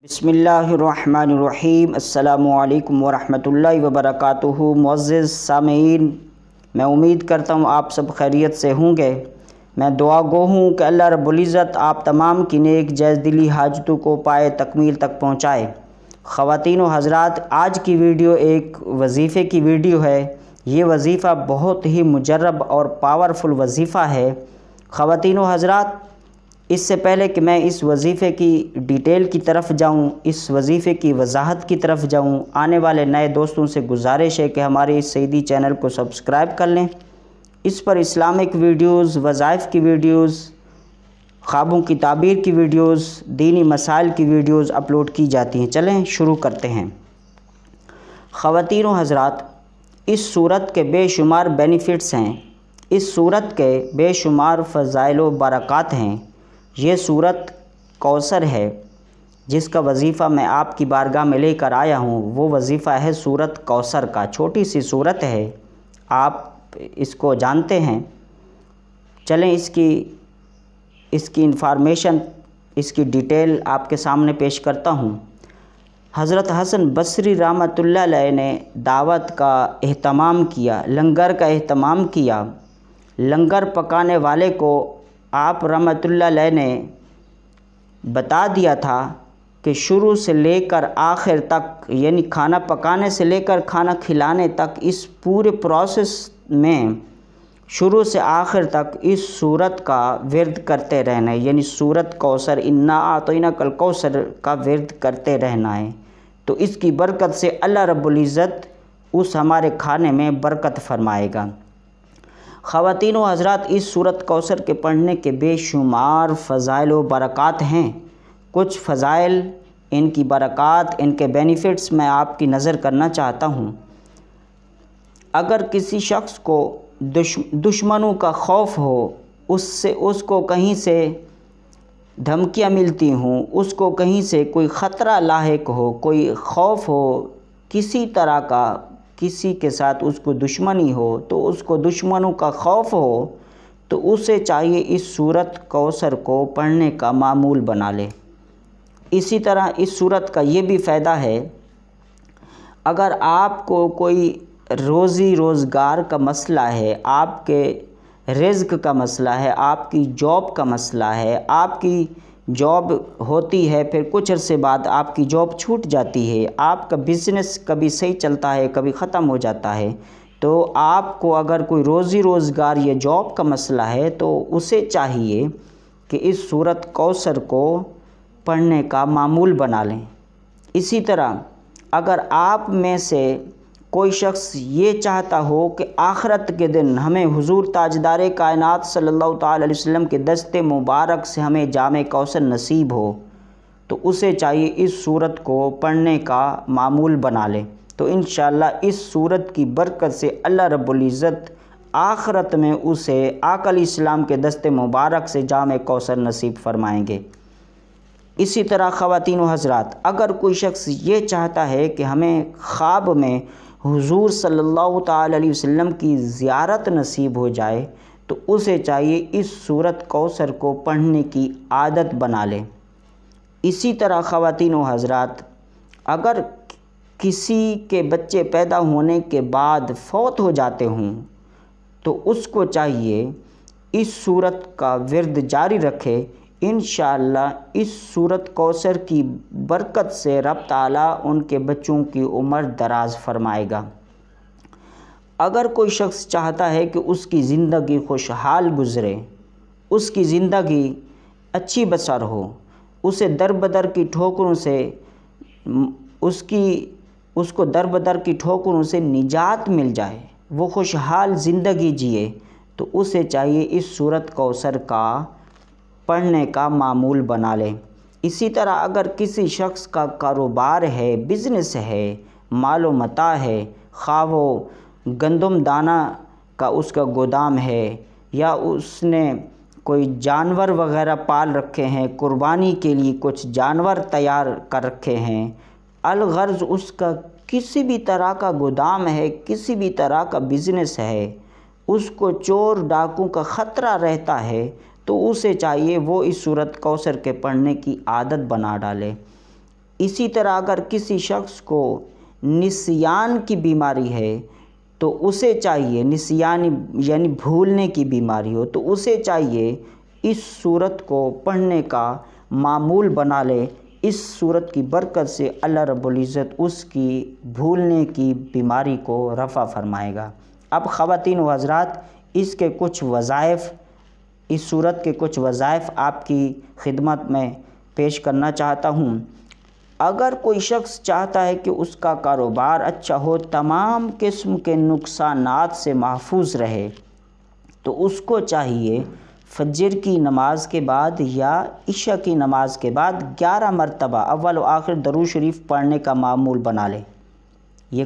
बिस्मिल्लाहिर्रहमानिर्रहीम। अस्सलामुअलैकुम वरहमतुल्लाहि वबरकातुहू। मुअज़्ज़िज़ सामीन, मैं उम्मीद करता हूँ आप सब खैरियत से होंगे। मैं दुआ गो हूँ कि अल्लाह रब्बुल इज़्ज़त आप तमाम की नेक जायज़ दिली हाजतों को पाए तकमील तक पहुँचाए। ख़वातीन व हज़रात, आज की वीडियो एक वज़ीफ़े की वीडियो है। ये वज़ीफ़ा बहुत ही मुजर्रब और पावरफुल वज़ीफ़ा है। ख़वातीन व हज़रात, इससे पहले कि मैं इस वज़ीफ़े की डिटेल की तरफ जाऊं, इस वज़ीफ़े की वजाहत की तरफ जाऊं, आने वाले नए दोस्तों से गुजारिश है कि हमारे इस सईदी चैनल को सब्सक्राइब कर लें। इस पर इस्लामिक वीडियोज़, वज़ाइफ़ की वीडियोज़, ख्वाबों की ताबीर की वीडियोज़, दीनी मसाइल की वीडियोज़ अपलोड की जाती हैं। चलें शुरू करते हैं। ख़वातीन व हज़रात, इस सूरत के बेशुमार बेनिफिट्स हैं, इस सूरत के बेशुमार फ़ज़ाइल व बरक़ात हैं। ये सूरत कौसर है जिसका वज़ीफ़ा मैं आपकी बारगाह में लेकर आया हूँ। वो वज़ीफ़ा है सूरत कौसर का। छोटी सी सूरत है, आप इसको जानते हैं। चलें इसकी इंफॉर्मेशन, इसकी डिटेल आपके सामने पेश करता हूँ। हज़रत हसन बसरी रहमतुल्लाह अलैह ने दावत का एहतमाम किया, लंगर का एहतमाम किया। लंगर पकाने वाले को आप रहमतुल्लाह अलैह ने बता दिया था कि शुरू से लेकर आखिर तक, यानी खाना पकाने से लेकर खाना खिलाने तक, इस पूरे प्रोसेस में शुरू से आखिर तक इस सूरत का विर्द करते रहना है, यानी सूरत कौसर, इन्ना आतैना कल कौसर का विर्द करते रहना है। तो इसकी बरकत से अल्लाह रब्बुल इज़्ज़त उस हमारे खाने में बरकत फरमाएगा। ख़वातीन व हज़रात, इस सूरत कौसर के पढ़ने के बेशुमार फ़ज़ाइल व बरक़ात हैं। कुछ फ़ज़ाइल, इनकी बरक़ात, इनके बेनिफिट्स मैं आपकी नज़र करना चाहता हूँ। अगर किसी शख्स को दुश्मनों का खौफ हो, उसको कहीं से धमकियाँ मिलती हों, उसको कहीं से कोई ख़तरा लाहिक हो, कोई खौफ हो, किसी तरह का किसी के साथ उसको दुश्मनी हो, तो उसको दुश्मनों का खौफ हो, तो उसे चाहिए इस सूरत कौसर को पढ़ने का मामूल बना ले। इसी तरह इस सूरत का ये भी फ़ायदा है, अगर आपको कोई रोज़ी रोज़गार का मसला है, आपके रिज़्क़ का मसला है, आपकी जॉब का मसला है, आपकी जॉब होती है, फिर कुछ अरसे बाद आपकी जॉब छूट जाती है, आपका बिज़नेस कभी सही चलता है, कभी ख़त्म हो जाता है, तो आपको अगर कोई रोज़ी रोज़गार या जॉब का मसला है, तो उसे चाहिए कि इस सूरत कौसर को पढ़ने का मामूल बना लें। इसी तरह अगर आप में से कोई शख्स ये चाहता हो कि आखिरत के दिन हमें हुज़ूर ताजदार कायनात सल्लल्लाहु ताला अलैहि वसल्लम के दस्ते मुबारक से हमें जामे कौसर नसीब हो, तो उसे चाहिए इस सूरत को पढ़ने का मामूल बना ले। तो इंशाअल्लाह इस सूरत की बरकत से अल्लाह रब्बुल इज़्ज़त आखिरत में उसे आकल इस्लाम के दस्ते मुबारक से जामे कौसर नसीब फरमाएंगे। इसी तरह ख़वातीन व हज़रात, अगर कोई शख्स ये चाहता है कि हमें ख्वाब में हुज़ूर सल्लल्लाहु ताला अलैहि वसल्लम की ज़ियारत नसीब हो जाए, तो उसे चाहिए इस सूरत कौसर को पढ़ने की आदत बना ले। इसी तरह ख़वातीन व हज़रात, अगर किसी के बच्चे पैदा होने के बाद फ़ौत हो जाते हों, तो उसको चाहिए इस सूरत का विर्द जारी रखे। इंशाअल्लाह इस सूरत कौसर की बरकत से रब ताला उनके बच्चों की उम्र दराज फरमाएगा। अगर कोई शख्स चाहता है कि उसकी ज़िंदगी खुशहाल गुज़रे, उसकी ज़िंदगी अच्छी बसर हो, उसे दर बदर की ठोकरों से उसको दर बदर की ठोकरों से निजात मिल जाए, वो खुशहाल ज़िंदगी जिए, तो उसे चाहिए इस सूरत कौसर का पढ़ने का मामूल बना लें। इसी तरह अगर किसी शख्स का कारोबार है, बिज़नेस है, मालो मता है, खा वो गंदम दाना का उसका गोदाम है, या उसने कोई जानवर वग़ैरह पाल रखे हैं, कुर्बानी के लिए कुछ जानवर तैयार कर रखे हैं, अलगर्ज़ उसका किसी भी तरह का गोदाम है, किसी भी तरह का बिज़नेस है, उसको चोर डाकू का ख़तरा रहता है, तो उसे चाहिए वो इस सूरत कौसर के पढ़ने की आदत बना डाले। اسی طرح اگر کسی شخص کو نسیان کی بیماری ہے تو اسے چاہیے، نسیان یعنی بھولنے کی بیماری ہو تو اسے چاہیے اس سورت کو پڑھنے کا معمول بنا لے۔ اس سورت کی برکت سے اللہ رب العزت اس کی بھولنے کی بیماری کو رفع فرمائے گا۔ اب خواتین و حضرات، اس کے کچھ وظائف، اس سورت کے کچھ وظائف آپ کی خدمت میں پیش کرنا چاہتا ہوں۔ اگر کوئی شخص چاہتا ہے کہ اس کا کاروبار اچھا ہو، تمام قسم کے نقصانات سے محفوظ رہے، تو اس کو چاہیے فجر کی نماز کے بعد یا عشاء کی نماز کے بعد 11 مرتبہ اول و آخر درود شریف پڑھنے کا معمول بنا لے۔ یہ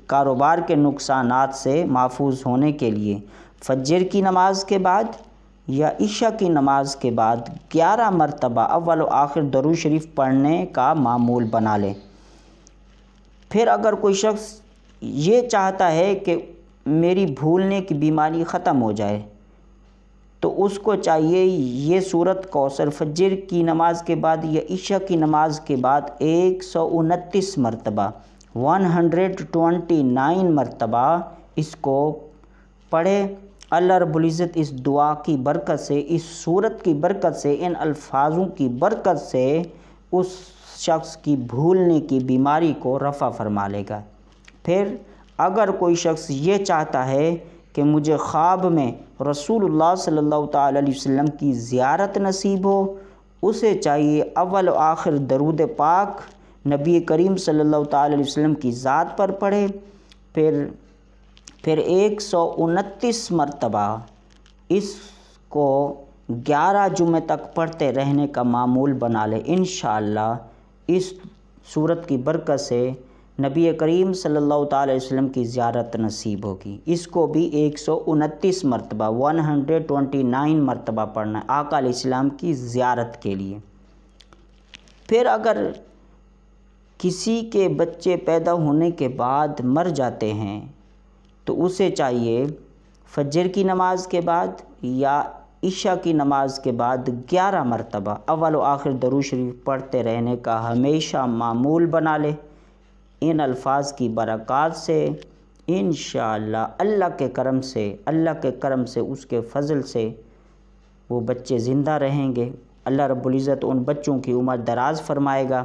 کاروبار کے نقصانات سے محفوظ ہونے کے لیے فجر کی نماز کے بعد یا عشاء کی نماز کے بعد 11 مرتبہ اول و آخر درود شریف پڑھنے کا معمول بنا لے۔ پھر اگر کوئی شخص یہ چاہتا ہے کہ میری بھولنے کی بیماری ختم ہو جائے، تو اس کو چاہیے یہ سورت کوثر فجر کی نماز کے بعد یا عشاء کی نماز کے بعد 129 مرتبہ 129 مرتبہ اس کو پڑھے۔ اللہ رب العزت اس دعا کی برکت سے، اس سورت کی برکت سے، ان الفاظوں کی برکت سے اس شخص کی بھولنے کی بیماری کو رفع فرما لے گا۔ پھر اگر کوئی شخص یہ چاہتا ہے کہ مجھے خواب میں رسول اللہ صلی اللہ تعالی علیہ وسلم کی زیارت نصیب ہو، اسے چاہیے اول و آخر درود پاک نبی کریم صلی اللہ تعالی علیہ وسلم کی ذات پر پڑھے، پھر 129 مرتبہ اس کو 11 جمعے تک پڑھتے رہنے کا معمول بنا لے۔ انشاءاللہ اس سورت کی برکت سے نبی کریم صلی اللہ تعالی علیہ وسلم کی زیارت نصیب ہوگی۔ اس کو بھی 129 مرتبہ 129 مرتبہ پڑھنا ہے آقا علیہ السلام کی زیارت کے لیے۔ پھر اگر کسی کے بچے پیدا ہونے کے بعد مر جاتے ہیں تو اسے چاہیے فجر کی نماز کے بعد یا عشاء کی نماز کے بعد 11 مرتبہ اول و آخر درود شریف پڑھتے رہنے کا ہمیشہ معمول بنا لے۔ ان الفاظ کی برکات سے انشاءاللہ اللہ کے کرم سے اس کے فضل سے وہ بچے زندہ رہیں گے۔ اللہ رب العزت ان بچوں کی عمر دراز فرمائے گا۔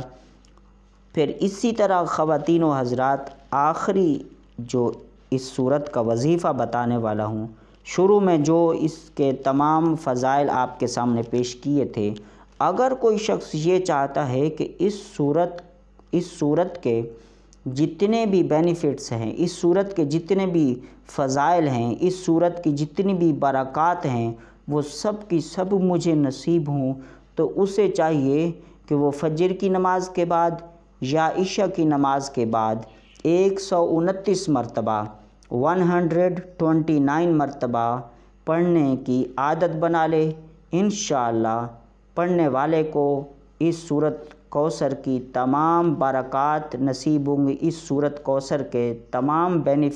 پھر اسی طرح خواتین و حضرات، آخری جو اس سورت کا وظیفہ بتانے والا ہوں، شروع میں جو اس کے تمام فضائل آپ کے سامنے پیش کیے تھے، اگر کوئی شخص یہ چاہتا ہے کہ اس سورت کے جتنے بھی بینیفٹس ہیں، اس سورت کے جتنے بھی فضائل ہیں، اس سورت کی جتنی بھی برکات ہیں، وہ سب کی سب مجھے نصیب ہوں، تو اسے چاہیے کہ وہ فجر کی نماز کے بعد یا عشاء کی نماز کے بعد 129 مرتبہ 129 مرتبہ پڑھنے کی عادت بنا لے۔ انشاءاللہ پڑھنے والے کو اس سورت کوثر کی تمام برکات نصیب ہوں گی، اس سورت کوثر کے تمام بینیفٹ